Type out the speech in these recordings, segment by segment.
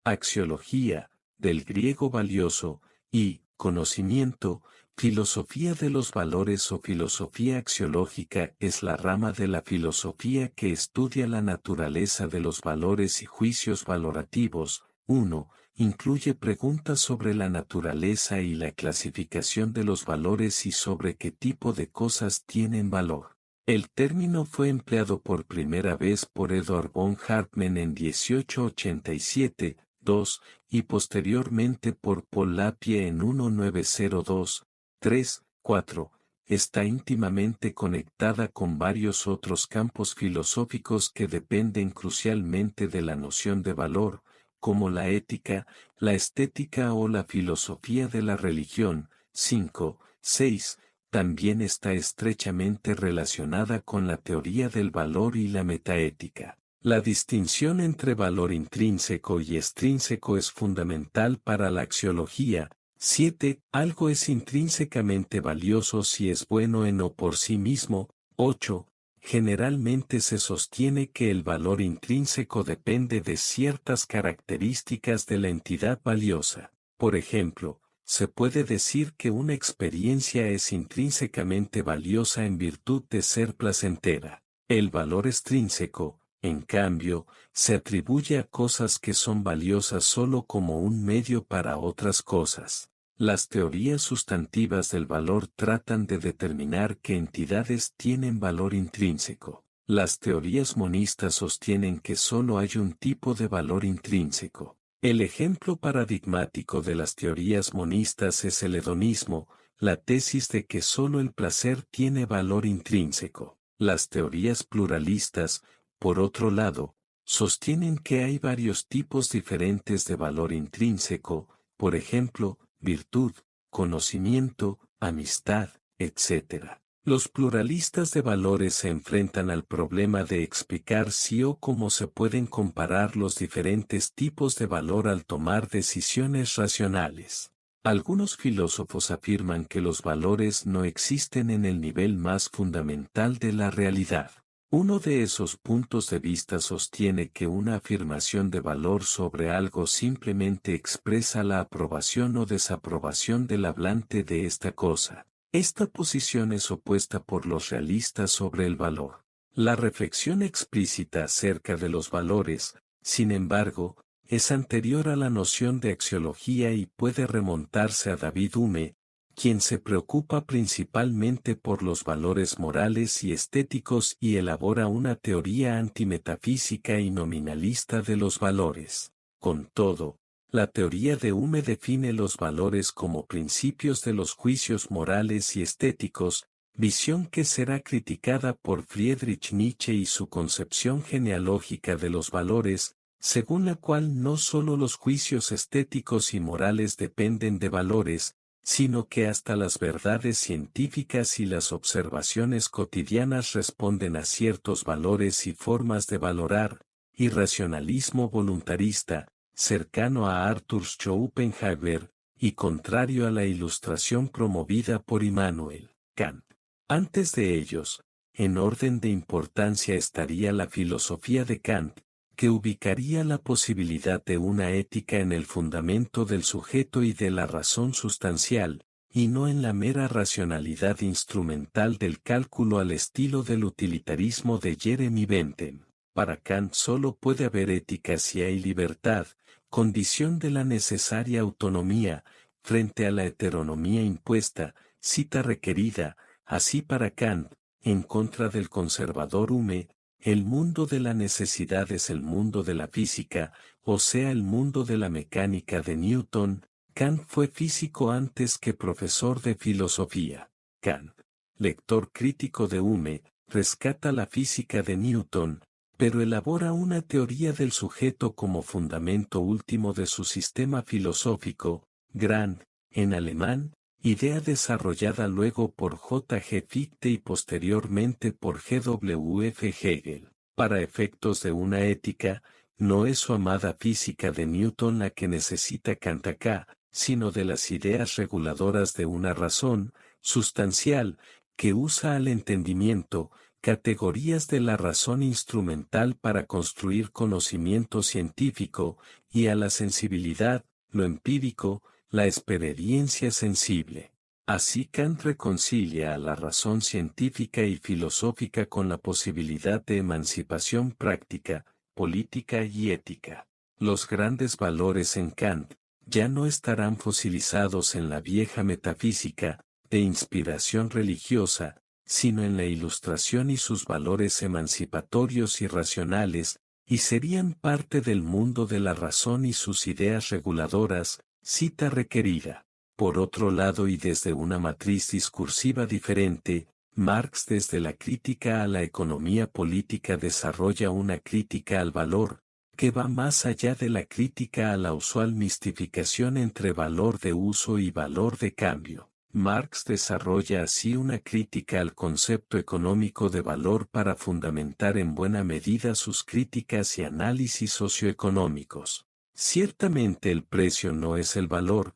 axiología, del griego valioso, y conocimiento. Filosofía de los valores o filosofía axiológica es la rama de la filosofía que estudia la naturaleza de los valores y juicios valorativos. 1. Incluye preguntas sobre la naturaleza y la clasificación de los valores y sobre qué tipo de cosas tienen valor. El término fue empleado por primera vez por Edward von Hartmann en 1887, 2, y posteriormente por Paul Lapie en 1902, 3, 4. Está íntimamente conectada con varios otros campos filosóficos que dependen crucialmente de la noción de valor, como la ética, la estética o la filosofía de la religión. 5, 6. También está estrechamente relacionada con la teoría del valor y la metaética. La distinción entre valor intrínseco y extrínseco es fundamental para la axiología. 7. Algo es intrínsecamente valioso si es bueno en o por sí mismo. 8. Generalmente se sostiene que el valor intrínseco depende de ciertas características de la entidad valiosa. Por ejemplo, se puede decir que una experiencia es intrínsecamente valiosa en virtud de ser placentera. El valor extrínseco, en cambio, se atribuye a cosas que son valiosas solo como un medio para otras cosas. Las teorías sustantivas del valor tratan de determinar qué entidades tienen valor intrínseco. Las teorías monistas sostienen que solo hay un tipo de valor intrínseco. El ejemplo paradigmático de las teorías monistas es el hedonismo, la tesis de que solo el placer tiene valor intrínseco. Las teorías pluralistas, por otro lado, sostienen que hay varios tipos diferentes de valor intrínseco, por ejemplo, virtud, conocimiento, amistad, etc. Los pluralistas de valores se enfrentan al problema de explicar si o cómo se pueden comparar los diferentes tipos de valor al tomar decisiones racionales. Algunos filósofos afirman que los valores no existen en el nivel más fundamental de la realidad. Uno de esos puntos de vista sostiene que una afirmación de valor sobre algo simplemente expresa la aprobación o desaprobación del hablante de esta cosa. Esta posición es opuesta por los realistas sobre el valor. La reflexión explícita acerca de los valores, sin embargo, es anterior a la noción de axiología y puede remontarse a David Hume, quien se preocupa principalmente por los valores morales y estéticos y elabora una teoría antimetafísica y nominalista de los valores. Con todo, la teoría de Hume define los valores como principios de los juicios morales y estéticos, visión que será criticada por Friedrich Nietzsche y su concepción genealógica de los valores, según la cual no solo los juicios estéticos y morales dependen de valores, sino que hasta las verdades científicas y las observaciones cotidianas responden a ciertos valores y formas de valorar, irracionalismo voluntarista, cercano a Arthur Schopenhauer, y contrario a la ilustración promovida por Immanuel Kant. Antes de ellos, en orden de importancia estaría la filosofía de Kant, que ubicaría la posibilidad de una ética en el fundamento del sujeto y de la razón sustancial, y no en la mera racionalidad instrumental del cálculo al estilo del utilitarismo de Jeremy Bentham. Para Kant solo puede haber ética si hay libertad, condición de la necesaria autonomía, frente a la heteronomía impuesta, cita requerida. Así para Kant, en contra del conservador Hume, el mundo de la necesidad es el mundo de la física, o sea el mundo de la mecánica de Newton. Kant fue físico antes que profesor de filosofía. Kant, lector crítico de Hume, rescata la física de Newton, pero elabora una teoría del sujeto como fundamento último de su sistema filosófico, Grant, en alemán, idea desarrollada luego por J. G. Fichte y posteriormente por G. W. F. Hegel. Para efectos de una ética, no es su amada física de Newton la que necesita Kant acá, sino de las ideas reguladoras de una razón, sustancial, que usa al entendimiento, categorías de la razón instrumental para construir conocimiento científico, y a la sensibilidad, lo empírico, la experiencia sensible. Así Kant reconcilia a la razón científica y filosófica con la posibilidad de emancipación práctica, política y ética. Los grandes valores en Kant ya no estarán fosilizados en la vieja metafísica, de inspiración religiosa, sino en la Ilustración y sus valores emancipatorios y racionales, y serían parte del mundo de la razón y sus ideas reguladoras, cita requerida. Por otro lado y desde una matriz discursiva diferente, Marx desde la crítica a la economía política desarrolla una crítica al valor, que va más allá de la crítica a la usual mistificación entre valor de uso y valor de cambio. Marx desarrolla así una crítica al concepto económico de valor para fundamentar en buena medida sus críticas y análisis socioeconómicos. Ciertamente el precio no es el valor,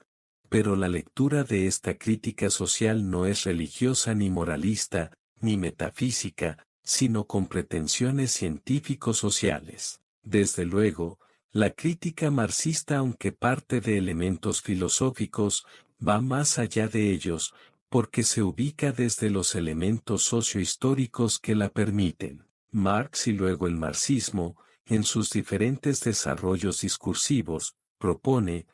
pero la lectura de esta crítica social no es religiosa ni moralista, ni metafísica, sino con pretensiones científico-sociales. Desde luego, la crítica marxista, aunque parte de elementos filosóficos, va más allá de ellos, porque se ubica desde los elementos sociohistóricos que la permiten. Marx y luego el marxismo, en sus diferentes desarrollos discursivos, propone,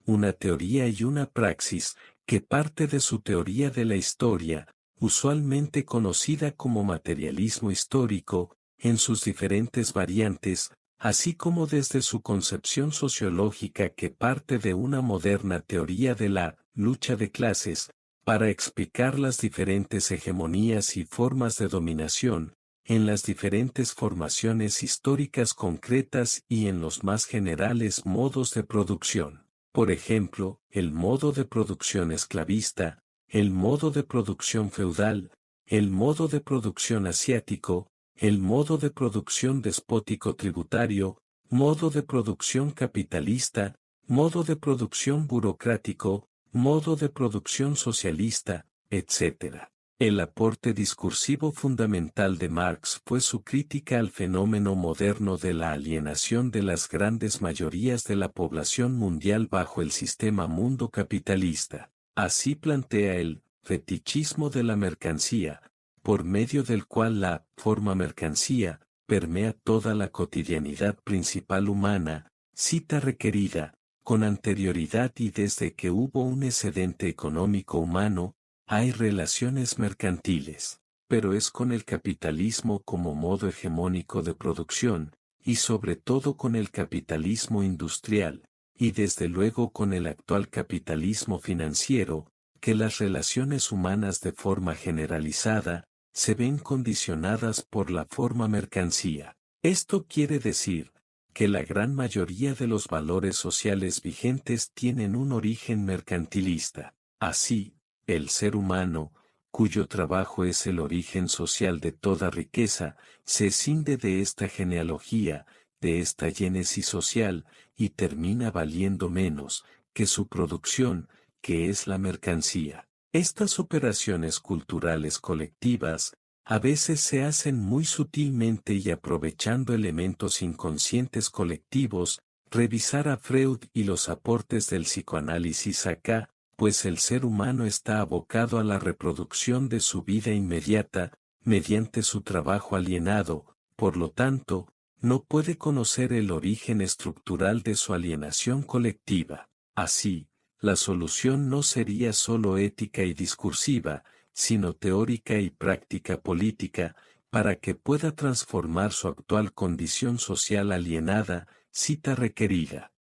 una teoría y una praxis, que parte de su teoría de la historia, usualmente conocida como materialismo histórico, en sus diferentes variantes, así como desde su concepción sociológica que parte de una moderna teoría de la lucha de clases, para explicar las diferentes hegemonías y formas de dominación, en las diferentes formaciones históricas concretas y en los más generales modos de producción. Por ejemplo, el modo de producción esclavista, el modo de producción feudal, el modo de producción asiático, el modo de producción despótico tributario, modo de producción capitalista, modo de producción burocrático, modo de producción socialista, etc. El aporte discursivo fundamental de Marx fue su crítica al fenómeno moderno de la alienación de las grandes mayorías de la población mundial bajo el sistema mundo capitalista. Así plantea el fetichismo de la mercancía, por medio del cual la forma mercancía permea toda la cotidianidad principal humana, cita requerida, con anterioridad y desde que hubo un excedente económico humano, hay relaciones mercantiles, pero es con el capitalismo como modo hegemónico de producción, y sobre todo con el capitalismo industrial, y desde luego con el actual capitalismo financiero, que las relaciones humanas de forma generalizada, se ven condicionadas por la forma mercancía. Esto quiere decir, que la gran mayoría de los valores sociales vigentes tienen un origen mercantilista. Así, el ser humano, cuyo trabajo es el origen social de toda riqueza, se escinde de esta genealogía, de esta génesis social, y termina valiendo menos que su producción, que es la mercancía. Estas operaciones culturales colectivas, a veces se hacen muy sutilmente y aprovechando elementos inconscientes colectivos. Revisar a Freud y los aportes del psicoanálisis acá, pues el ser humano está abocado a la reproducción de su vida inmediata, mediante su trabajo alienado, por lo tanto, no puede conocer el origen estructural de su alienación colectiva. Así, la solución no sería solo ética y discursiva, sino teórica y práctica política, para que pueda transformar su actual condición social alienada, cita requerida.